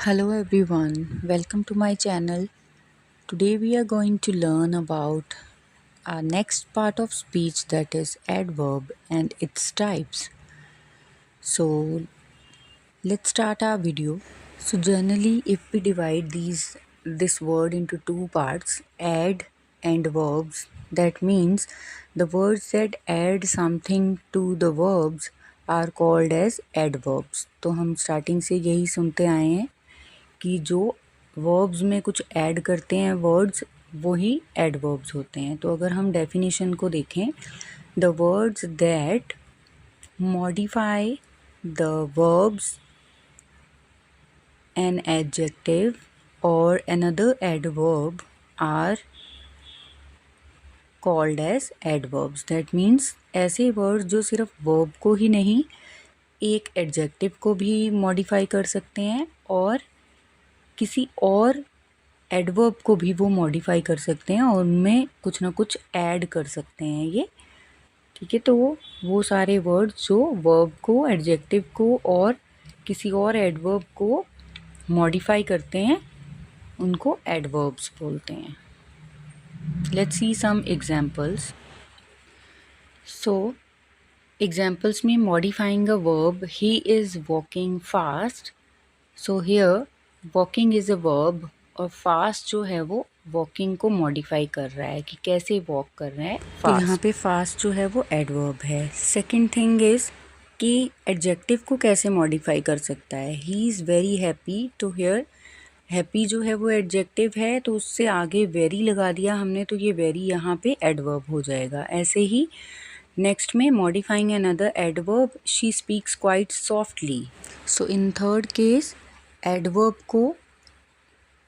Hello everyone, welcome to my channel. Today we are going to learn about our next part of speech, that is adverb and its types. So let's start our video. So generally if we divide this word into two parts, add and verbs, that means the words that add something to the verbs are called as adverbs. तो हम starting से यही सुनते आए हैं कि जो verbs में कुछ ऐड करते हैं वर्ड्स, वही एडवर्ब्स होते हैं। तो अगर हम डेफिनेशन को देखें, the words that modify the verbs an adjective और another adverb are called as adverbs. That means ऐसे वर्ड्स जो सिर्फ वर्ब को ही नहीं, एक एडजेक्टिव को भी मॉडिफाई कर सकते हैं और किसी और एडवर्ब को भी वो मॉडिफाई कर सकते हैं और उनमें कुछ ना कुछ ऐड कर सकते हैं ये, ठीक है। तो वो सारे वर्ड जो वर्ब को, एडजेक्टिव को और किसी और एडवर्ब को मॉडिफाई करते हैं उनको एडवर्ब्स बोलते हैं। Let's see some examples. So examples में modifying a verb, he is walking fast. So here walking is a verb और फास्ट जो है वो वॉकिंग को मॉडिफाई कर रहा है कि कैसे वॉक कर रहे हैं फास्ट। तो यहाँ पे फास्ट जो है वो एडवर्ब है। सेकंड थिंग इज़ कि एडजेक्टिव को कैसे मॉडिफाई कर सकता है। ही इज़ वेरी हैप्पी, तो हियर हैप्पी जो है वो एडजेक्टिव है, तो उससे आगे वेरी लगा दिया हमने, तो ये वेरी यहाँ पे एडवर्ब हो जाएगा। ऐसे ही नेक्स्ट में modifying another adverb, she speaks quite softly. So in third case adverb को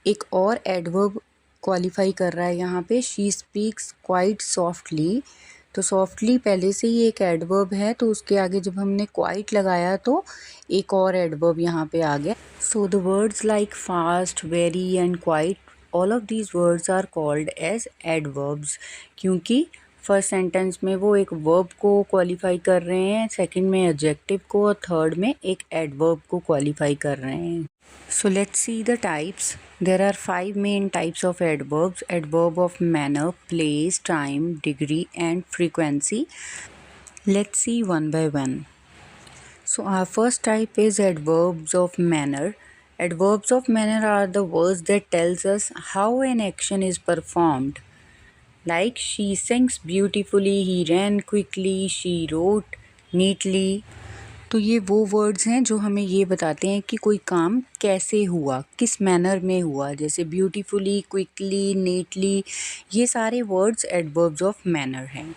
एक और एडवर्ब क्वालिफाई कर रहा है यहाँ पे, शी स्पीक्स क्वाइट सॉफ्टली। तो सॉफ्टली पहले से ही एक एडवर्ब है, तो उसके आगे जब हमने क्वाइट लगाया तो एक और एडवर्ब यहाँ पे आ गया। So the words like fast, very and quite, all of these words are called as adverbs, क्योंकि फर्स्ट सेंटेंस में वो एक वर्ब को क्वालिफाई कर रहे हैं, सेकंड में एडजेक्टिव को और थर्ड में एक एडवर्ब को क्वालिफाई कर रहे हैं। So let's see the types. There are 5 main types of adverbs: adverb of manner, place, time, degree and frequency. Let's see one by one. So our first type is adverbs of manner. Adverbs of manner are the words that tells us how an action is performed. Like she sings beautifully, he ran quickly, she wrote neatly. तो ये वो words हैं जो हमें ये बताते हैं कि कोई काम कैसे हुआ, किस मैनर में हुआ। जैसे ब्यूटीफुली, क्विकली, नीटली, ये सारे वर्ड्स एडवर्ब्स ऑफ मैनर हैं।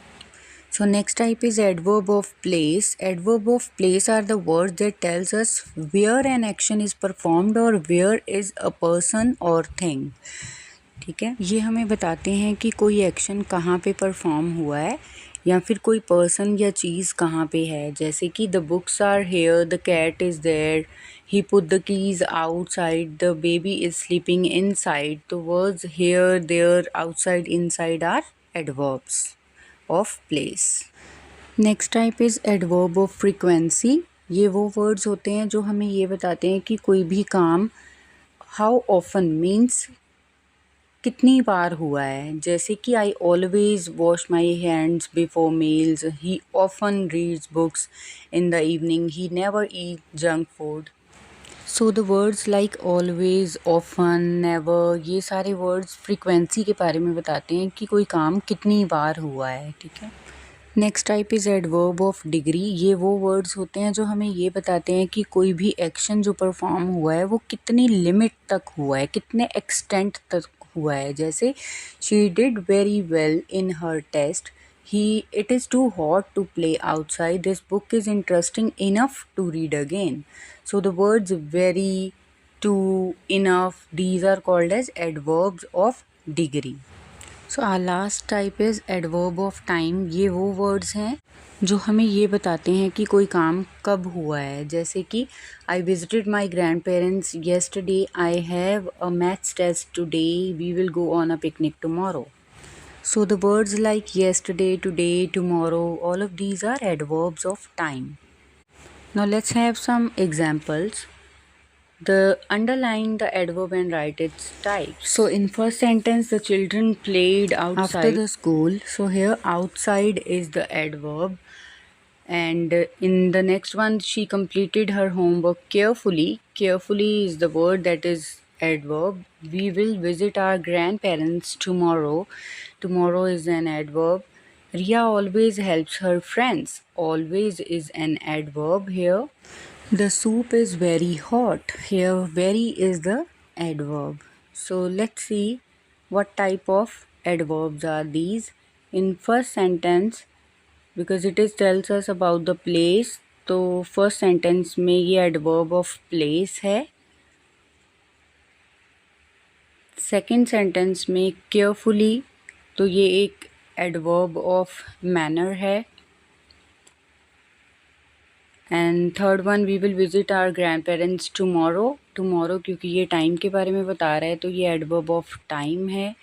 So next type is adverb of place. Adverb of place are the words that tells us where an action is performed और वेयर इज़ अ पर्सन और thing, ठीक है। ये हमें बताते हैं कि कोई एक्शन कहाँ पे परफॉर्म हुआ है या फिर कोई पर्सन या चीज़ कहाँ पे है। जैसे कि the books are here, the cat is there, he put the keys outside, the baby is sleeping inside. तो words here, there, outside, inside are adverbs of place. Next type is adverb of frequency. ये वो words होते हैं जो हमें ये बताते हैं कि कोई भी काम हाउ ऑफन मीन्स कितनी बार हुआ है। जैसे कि I always wash my hands before meals, he often reads books in the evening, he never eat junk food. So the words like always, often, never, ये सारे वर्ड्स फ्रीक्वेंसी के बारे में बताते हैं कि कोई काम कितनी बार हुआ है, ठीक है। Next type is adverb of degree. ये वो वर्ड्स होते हैं जो हमें ये बताते हैं कि कोई भी एक्शन जो परफॉर्म हुआ है वो कितनी लिमिट तक हुआ है, कितने एक्सटेंट तक हुआ है। जैसे she did very well in her test, he it is too hot to play outside, this book is interesting enough to read again. So the words very, too, enough, these are called as adverbs of degree. So our last type is adverb of time. ये वो words हैं जो हमें ये बताते हैं कि कोई काम कब हुआ है. जैसे कि I visited my grand parents yesterday, I have a maths test today, we will go on a picnic tomorrow. So the words like yesterday, today, tomorrow, all of these are adverbs of time. Now let's have some examples. Underline the adverb and write its types. So in first sentence, the children played outside after the school. So here outside is the adverb. And in the next one, she completed her homework carefully. Carefully is the word that is adverb. We will visit our grandparents tomorrow. Tomorrow is an adverb. Ria always helps her friends. Always is an adverb here. The soup is very hot. Here, very is the adverb. So let's see what type of adverbs are these. In first sentence, because it is tells us about the place, तो first sentence में ये adverb of place है. Second sentence में carefully, तो ये एक adverb of manner है. And third one, we will visit our grand parents tomorrow. Tomorrow क्योंकि ये टाइम के बारे में बता रहा है, तो ये एडवर्ब ऑफ टाइम है.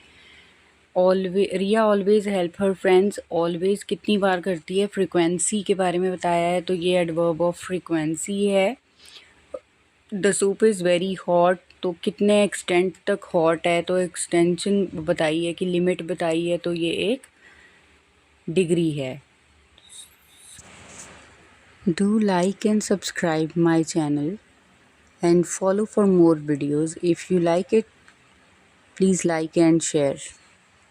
Riya always help her friends. Always कितनी बार करती है, फ्रिक्वेंसी के बारे में बताया है, तो ये एडवर्ब ऑफ फ्रिक्वेंसी है. The soup is very hot, तो कितने एक्सटेंट तक हॉट है, तो एक्सटेंशन बताई है कि लिमिट बताई है, तो ये एक डिग्री है. Do like and subscribe my channel and follow for more videos. If you like it, please like and share.